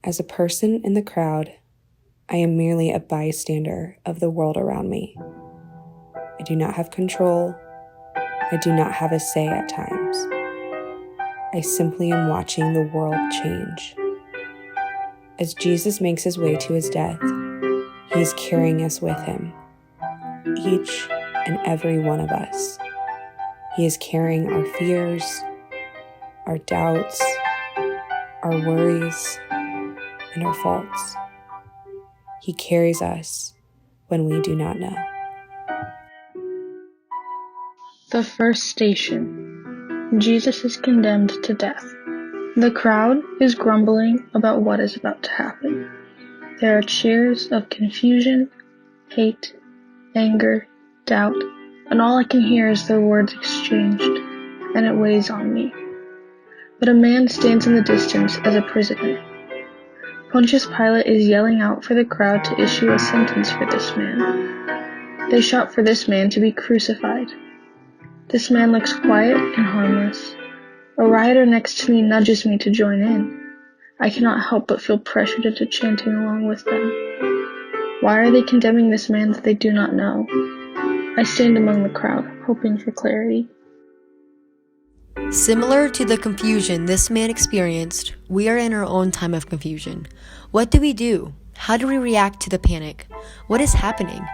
As a person in the crowd, I am merely a bystander of the world around me. I do not have control. I do not have a say at times. I simply am watching the world change. As Jesus makes his way to his death, he is carrying us with him, each and every one of us. He is carrying our fears, our doubts, our worries, and our faults. He carries us when we do not know. The first station. Jesus is condemned to death. The crowd is grumbling about what is about to happen. There are cheers of confusion, hate, anger, doubt, and all I can hear is their words exchanged, and it weighs on me. But a man stands in the distance as a prisoner. Pontius Pilate is yelling out for the crowd to issue a sentence for this man. They shout for this man to be crucified. This man looks quiet and harmless. A rioter next to me nudges me to join in. I cannot help but feel pressured into chanting along with them. Why are they condemning this man that they do not know? I stand among the crowd, hoping for clarity. Similar to the confusion this man experienced, we are in our own time of confusion. What do we do? How do we react to the panic? What is happening?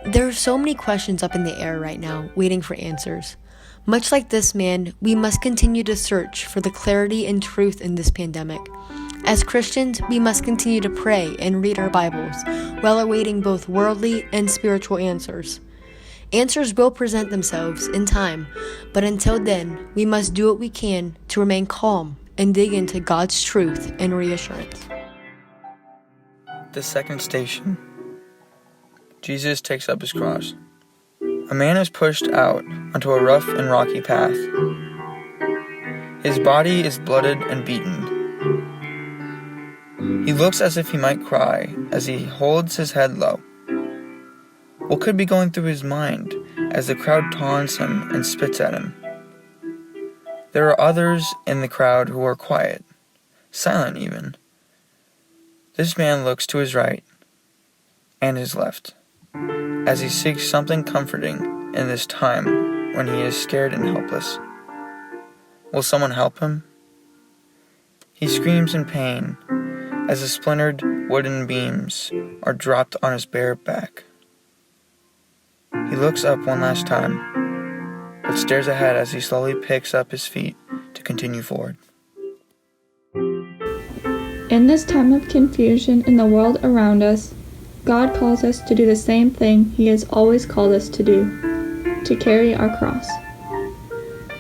There are so many questions up in the air right now, waiting for answers. Much like this man, we must continue to search for the clarity and truth in this pandemic. As Christians, we must continue to pray and read our Bibles while awaiting both worldly and spiritual answers. Answers will present themselves in time, but until then, we must do what we can to remain calm and dig into God's truth and reassurance. The second station. Jesus takes up his cross. A man is pushed out onto a rough and rocky path. His body is blooded and beaten. He looks as if he might cry as he holds his head low. What could be going through his mind as the crowd taunts him and spits at him? There are others in the crowd who are quiet, silent even. This man looks to his right and his left as he seeks something comforting in this time when he is scared and helpless. Will someone help him? He screams in pain as the splintered wooden beams are dropped on his bare back. He looks up one last time, but stares ahead as he slowly picks up his feet to continue forward. In this time of confusion in the world around us, God calls us to do the same thing He has always called us to do, to carry our cross.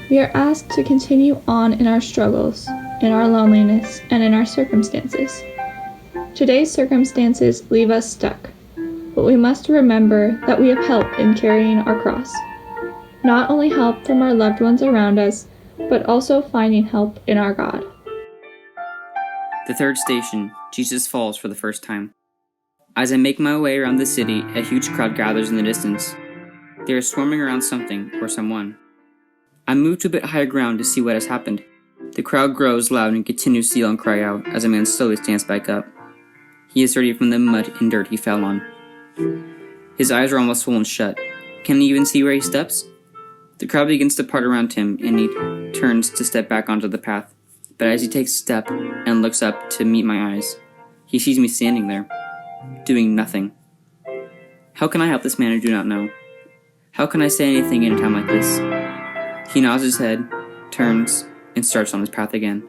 We are asked to continue on in our struggles, in our loneliness, and in our circumstances. Today's circumstances leave us stuck, but we must remember that we have help in carrying our cross. Not only help from our loved ones around us, but also finding help in our God. The third station, Jesus falls for the first time. As I make my way around the city, a huge crowd gathers in the distance. They are swarming around something or someone. I move to a bit higher ground to see what has happened. The crowd grows loud and continues to yell and cry out as a man slowly stands back up. He is dirty from the mud and dirt he fell on. His eyes are almost swollen shut. Can he even see where he steps? The crowd begins to part around him and he turns to step back onto the path. But as he takes a step and looks up to meet my eyes, he sees me standing there, doing nothing. How can I help this man I do not know? How can I say anything in a time like this? He nods his head, turns, and starts on his path again.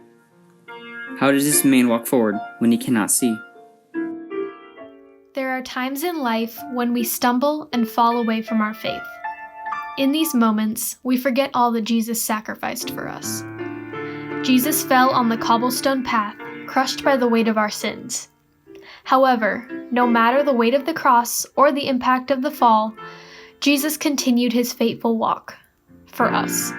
How does this man walk forward when he cannot see? There are times in life when we stumble and fall away from our faith. In these moments, we forget all that Jesus sacrificed for us. Jesus fell on the cobblestone path, crushed by the weight of our sins. However, no matter the weight of the cross or the impact of the fall, Jesus continued his faithful walk for us.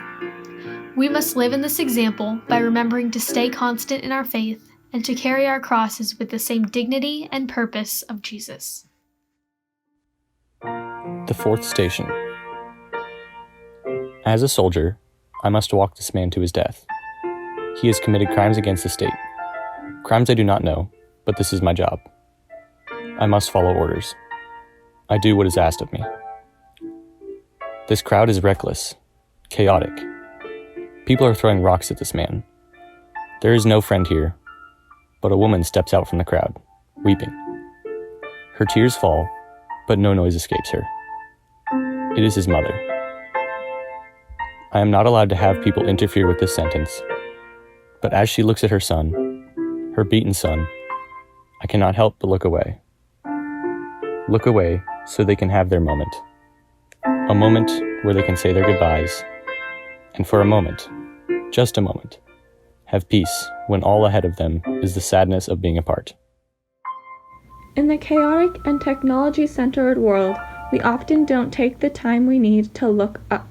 We must live in this example by remembering to stay constant in our faith and to carry our crosses with the same dignity and purpose of Jesus. The fourth station. As a soldier, I must walk this man to his death. He has committed crimes against the state, crimes I do not know, but this is my job. I must follow orders. I do what is asked of me. This crowd is reckless, chaotic. People are throwing rocks at this man. There is no friend here, but a woman steps out from the crowd, weeping. Her tears fall, but no noise escapes her. It is his mother. I am not allowed to have people interfere with this sentence, but as she looks at her son, her beaten son, I cannot help but look away. Look away so they can have their moment. A moment where they can say their goodbyes, and for a moment, just a moment, have peace when all ahead of them is the sadness of being apart. In the chaotic and technology-centered world, we often don't take the time we need to look up.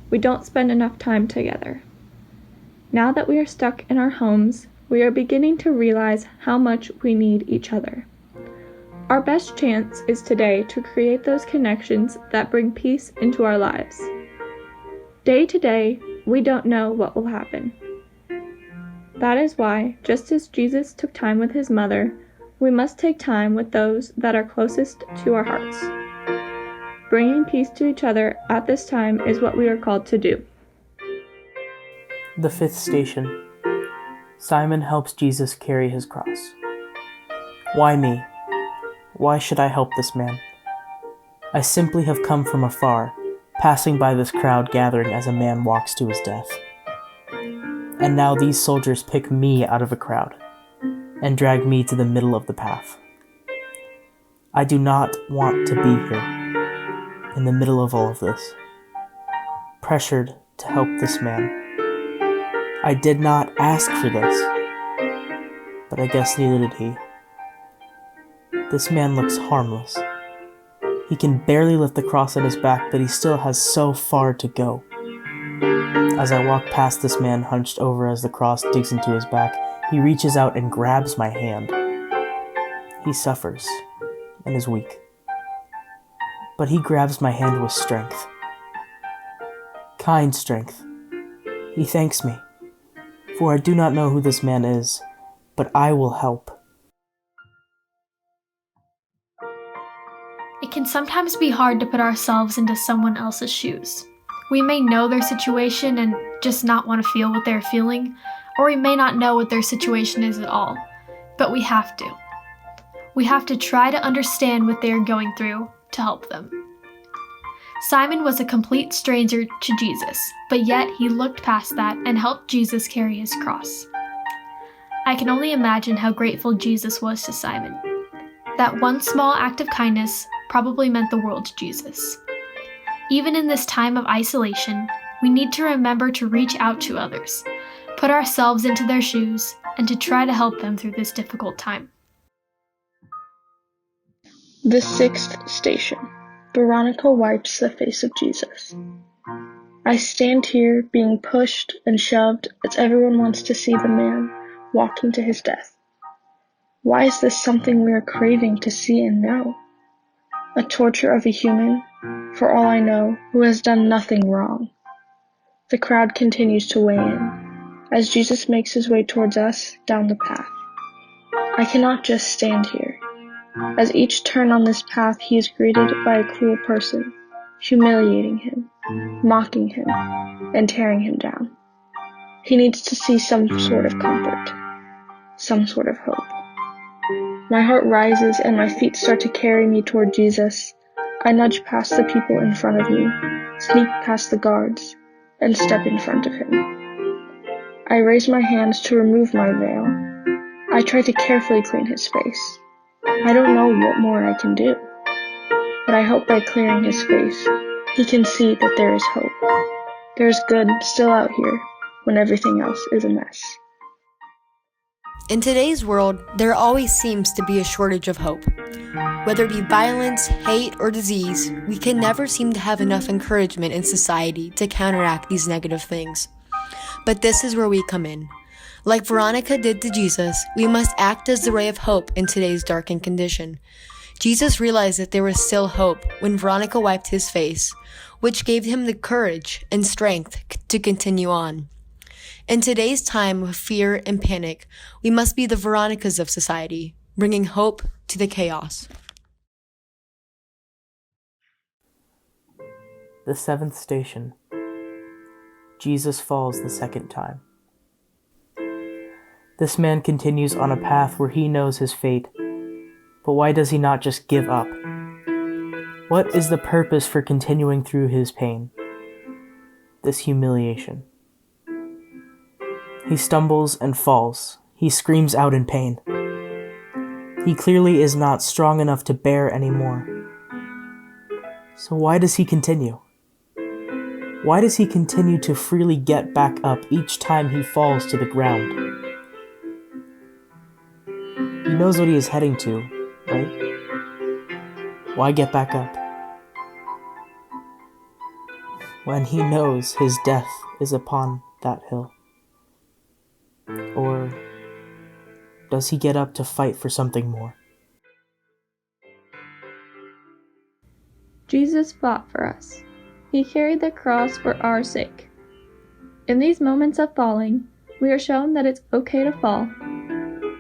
We don't spend enough time together. Now that we are stuck in our homes, we are beginning to realize how much we need each other. Our best chance is today to create those connections that bring peace into our lives. Day to day, we don't know what will happen. That is why, just as Jesus took time with his mother, we must take time with those that are closest to our hearts. Bringing peace to each other at this time is what we are called to do. The fifth station. Simon helps Jesus carry his cross. Why me? Why should I help this man? I simply have come from afar, passing by this crowd gathering as a man walks to his death. And now these soldiers pick me out of a crowd and drag me to the middle of the path. I do not want to be here, in the middle of all of this, pressured to help this man. I did not ask for this, but I guess neither did he. This man looks harmless. He can barely lift the cross at his back, but he still has so far to go. As I walk past this man hunched over as the cross digs into his back, he reaches out and grabs my hand. He suffers and is weak, but he grabs my hand with strength. Kind strength. He thanks me, for I do not know who this man is, but I will help. It can sometimes be hard to put ourselves into someone else's shoes. We may know their situation and just not want to feel what they're feeling, or we may not know what their situation is at all, but we have to. We have to try to understand what they are going through to help them. Simon was a complete stranger to Jesus, but yet he looked past that and helped Jesus carry his cross. I can only imagine how grateful Jesus was to Simon. That one small act of kindness probably meant the world to Jesus. Even in this time of isolation, we need to remember to reach out to others, put ourselves into their shoes, and to try to help them through this difficult time. The sixth station. Veronica wipes the face of Jesus. I stand here being pushed and shoved as everyone wants to see the man walking to his death. Why is this something we are craving to see and know? A torture of a human, for all I know, who has done nothing wrong. The crowd continues to weigh in, as Jesus makes his way towards us down the path. I cannot just stand here. As each turn on this path, he is greeted by a cruel person, humiliating him, mocking him, and tearing him down. He needs to see some sort of comfort, some sort of hope. My heart rises and my feet start to carry me toward Jesus. I nudge past the people in front of me, sneak past the guards, and step in front of him. I raise my hands to remove my veil. I try to carefully clean his face. I don't know what more I can do, but I hope by clearing his face, he can see that there is hope. There is good still out here when everything else is a mess. In today's world, there always seems to be a shortage of hope. Whether it be violence, hate, or disease, we can never seem to have enough encouragement in society to counteract these negative things. But this is where we come in. Like Veronica did to Jesus, we must act as the ray of hope in today's darkened condition. Jesus realized that there was still hope when Veronica wiped his face, which gave him the courage and strength to continue on. In today's time of fear and panic, we must be the Veronicas of society, bringing hope to the chaos. The seventh station. Jesus falls the second time. This man continues on a path where he knows his fate, but why does he not just give up? What is the purpose for continuing through his pain? This humiliation. He stumbles and falls. He screams out in pain. He clearly is not strong enough to bear anymore. So why does he continue? Why does he continue to freely get back up each time he falls to the ground? He knows what he is heading to, right? Why get back up? When he knows his death is upon that hill. Or does he get up to fight for something more? Jesus fought for us. He carried the cross for our sake. In these moments of falling, we are shown that it's okay to fall.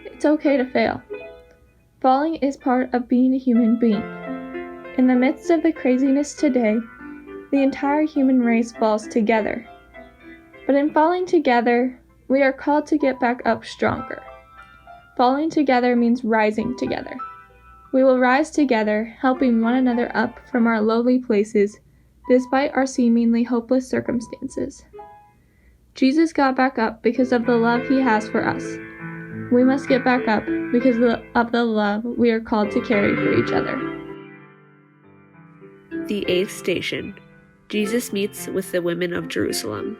It's okay to fail. Falling is part of being a human being. In the midst of the craziness today, the entire human race falls together. But in falling together, we are called to get back up stronger. Falling together means rising together. We will rise together, helping one another up from our lowly places, despite our seemingly hopeless circumstances. Jesus got back up because of the love he has for us. We must get back up because of the love we are called to carry for each other. The eighth station. Jesus meets with the women of Jerusalem.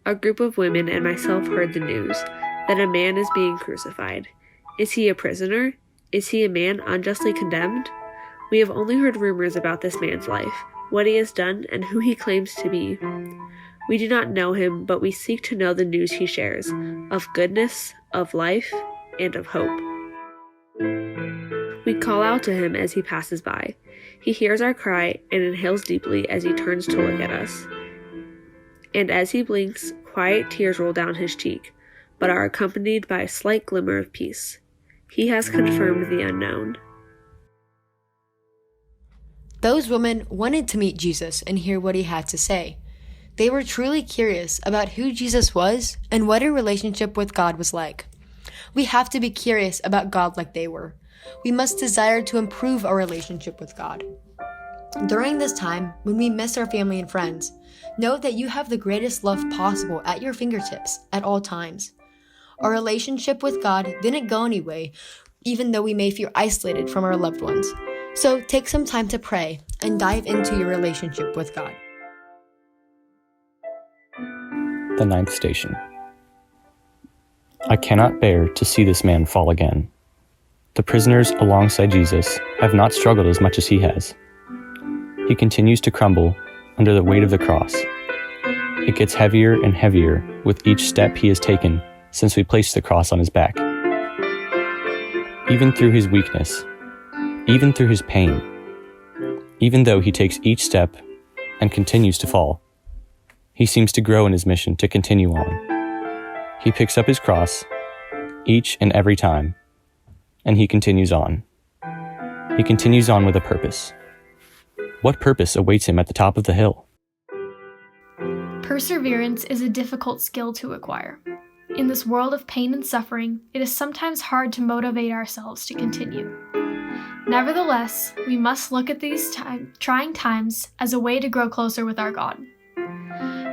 A group of women and myself heard the news that a man is being crucified. Is he a prisoner? Is he a man unjustly condemned? We have only heard rumors about this man's life, what he has done, and who he claims to be. We do not know him, but we seek to know the news he shares, of goodness, of life, and of hope. We call out to him as he passes by. He hears our cry and inhales deeply as he turns to look at us. And as he blinks, quiet tears roll down his cheek, but are accompanied by a slight glimmer of peace. He has confirmed the unknown. Those women wanted to meet Jesus and hear what he had to say. They were truly curious about who Jesus was and what a relationship with God was like. We have to be curious about God like they were. We must desire to improve our relationship with God. During this time, when we miss our family and friends, know that you have the greatest love possible at your fingertips at all times. Our relationship with God didn't go anyway, even though we may feel isolated from our loved ones. So take some time to pray and dive into your relationship with God. The ninth station. I cannot bear to see this man fall again. The prisoners alongside Jesus have not struggled as much as he has. He continues to crumble under the weight of the cross. It gets heavier and heavier with each step he has taken since we placed the cross on his back. Even through his weakness, even through his pain, even though he takes each step and continues to fall, he seems to grow in his mission to continue on. He picks up his cross each and every time, and he continues on. He continues on with a purpose. What purpose awaits him at the top of the hill? Perseverance is a difficult skill to acquire. In this world of pain and suffering, it is sometimes hard to motivate ourselves to continue. Nevertheless, we must look at these trying times as a way to grow closer with our God.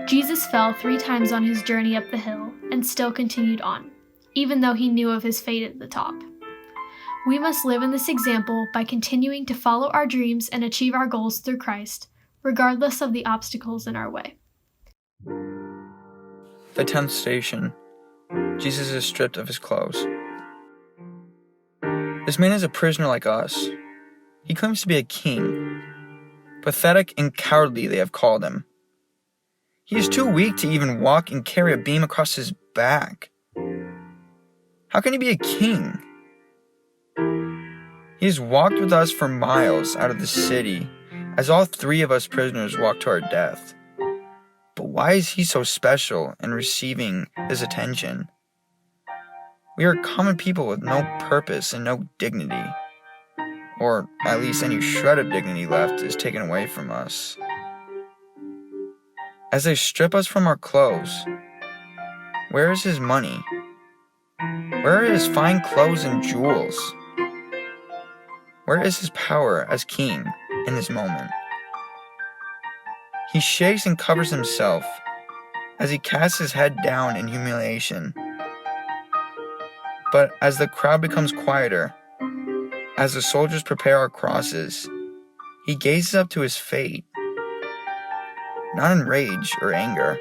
Jesus fell 3 times on his journey up the hill and still continued on, even though he knew of his fate at the top. We must live in this example by continuing to follow our dreams and achieve our goals through Christ, regardless of the obstacles in our way. The 10th station. Jesus is stripped of his clothes. This man is a prisoner like us. He claims to be a king. Pathetic and cowardly, they have called him. He is too weak to even walk and carry a beam across his back. How can he be a king? He has walked with us for miles out of the city, as all 3 of us prisoners walked to our death. But why is he so special in receiving his attention? We are common people with no purpose and no dignity. Or at least any shred of dignity left is taken away from us. As they strip us from our clothes, where is his money? Where are his fine clothes and jewels? Where is his power as king in this moment? He shakes and covers himself as he casts his head down in humiliation. But as the crowd becomes quieter, as the soldiers prepare our crosses, he gazes up to his fate, not in rage or anger,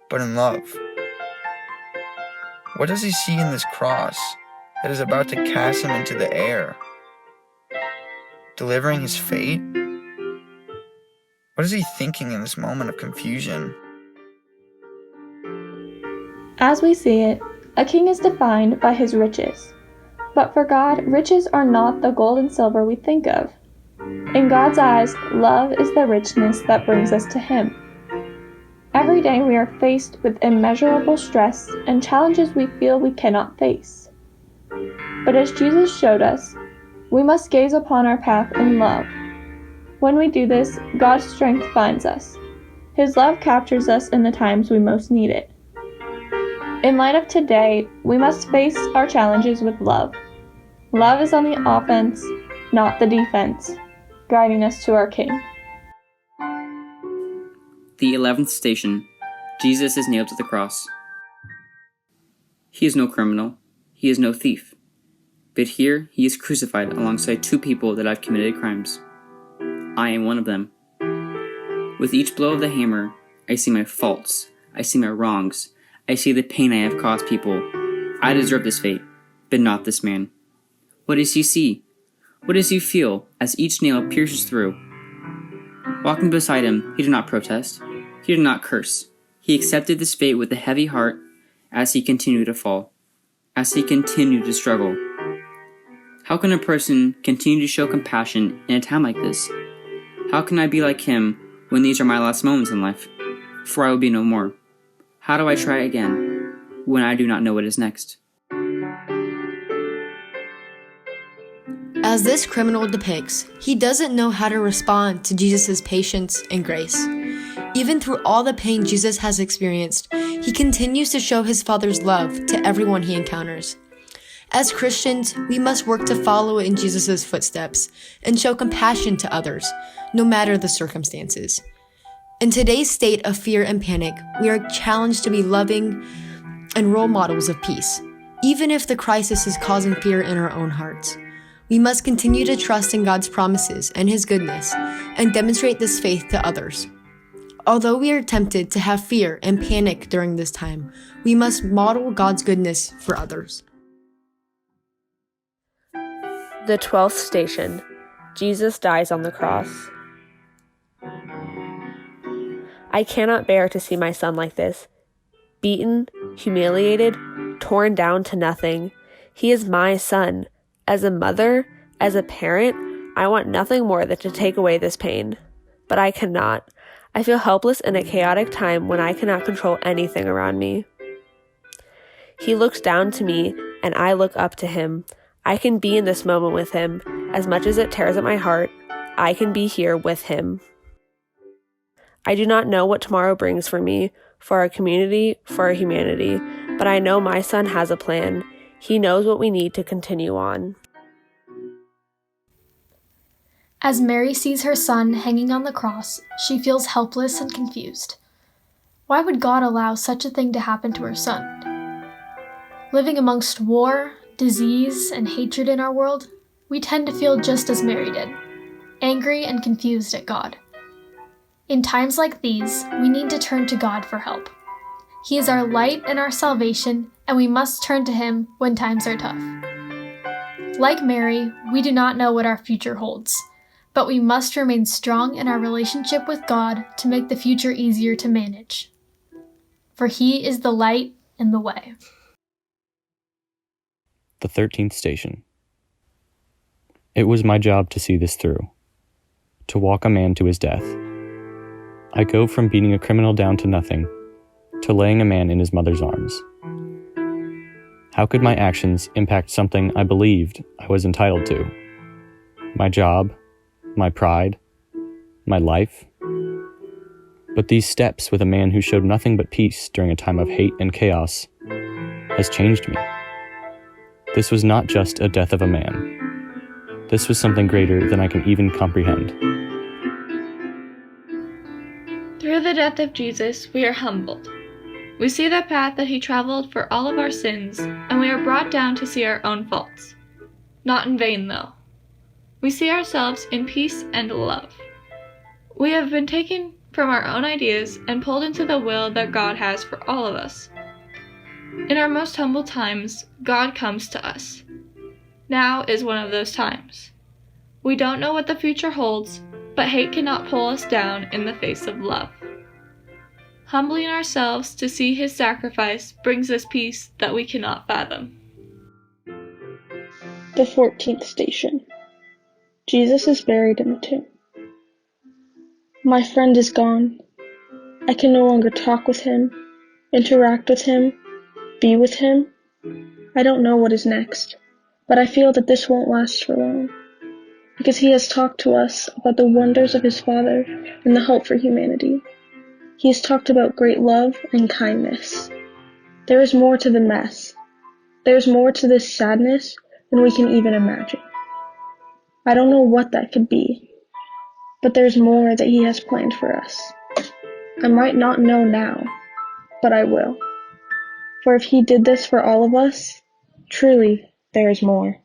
but in love. What does he see in this cross that is about to cast him into the air, delivering his fate? What is he thinking in this moment of confusion? As we see it, a king is defined by his riches. But for God, riches are not the gold and silver we think of. In God's eyes, love is the richness that brings us to Him. Every day we are faced with immeasurable stress and challenges we feel we cannot face. But as Jesus showed us, we must gaze upon our path in love. When we do this, God's strength finds us. His love captures us in the times we most need it. In light of today, we must face our challenges with love. Love is on the offense, not the defense, guiding us to our King. The 11th station. Jesus is nailed to the cross. He is no criminal. He is no thief. But here he is crucified alongside two people that have committed crimes. I am one of them. With each blow of the hammer, I see my faults. I see my wrongs. I see the pain I have caused people. I deserve this fate, but not this man. What does he see? What does he feel as each nail pierces through? Walking beside him, he did not protest. He did not curse. He accepted this fate with a heavy heart as he continued to fall, as he continued to struggle. How can a person continue to show compassion in a time like this? How can I be like him when these are my last moments in life? For I will be no more. How do I try again when I do not know what is next? As this criminal depicts, he doesn't know how to respond to Jesus' patience and grace. Even through all the pain Jesus has experienced, he continues to show his Father's love to everyone he encounters. As Christians, we must work to follow in Jesus' footsteps and show compassion to others, no matter the circumstances. In today's state of fear and panic, we are challenged to be loving and role models of peace, even if the crisis is causing fear in our own hearts. We must continue to trust in God's promises and His goodness and demonstrate this faith to others. Although we are tempted to have fear and panic during this time, we must model God's goodness for others. The 12th station. Jesus dies on the cross. I cannot bear to see my son like this. Beaten, humiliated, torn down to nothing. He is my son. As a mother, as a parent, I want nothing more than to take away this pain. But I cannot. I feel helpless in a chaotic time when I cannot control anything around me. He looks down to me, and I look up to him. I can be in this moment with him. As much as it tears at my heart, I can be here with him. I do not know what tomorrow brings for me, for our community, for our humanity, but I know my son has a plan. He knows what we need to continue on. As Mary sees her son hanging on the cross, she feels helpless and confused. Why would God allow such a thing to happen to her son? Living amongst war, disease, and hatred in our world, we tend to feel just as Mary did, angry and confused at God. In times like these, we need to turn to God for help. He is our light and our salvation, and we must turn to Him when times are tough. Like Mary, we do not know what our future holds, but we must remain strong in our relationship with God to make the future easier to manage. For He is the light and the way. The 13th station. It was my job to see this through, to walk a man to his death. I go from beating a criminal down to nothing, to laying a man in his mother's arms. How could my actions impact something I believed I was entitled to? My job, my pride, my life? But these steps with a man who showed nothing but peace during a time of hate and chaos has changed me. This was not just a death of a man. This was something greater than I can even comprehend. Through the death of Jesus, we are humbled. We see the path that he traveled for all of our sins, and we are brought down to see our own faults. Not in vain, though. We see ourselves in peace and love. We have been taken from our own ideas and pulled into the will that God has for all of us. In our most humble times, God comes to us. Now is one of those times. We don't know what the future holds, but hate cannot pull us down in the face of love. Humbling ourselves to see his sacrifice brings us peace that we cannot fathom. The 14th station. Jesus is buried in the tomb. My friend is gone. I can no longer talk with him, interact with him, be with him. I don't know what is next, but I feel that this won't last for long, because he has talked to us about the wonders of his Father and the hope for humanity. He has talked about great love and kindness. There is more to the mess. There is more to this sadness than we can even imagine. I don't know what that could be, but there's more that he has planned for us. I might not know now, but I will. For if he did this for all of us, truly there is more.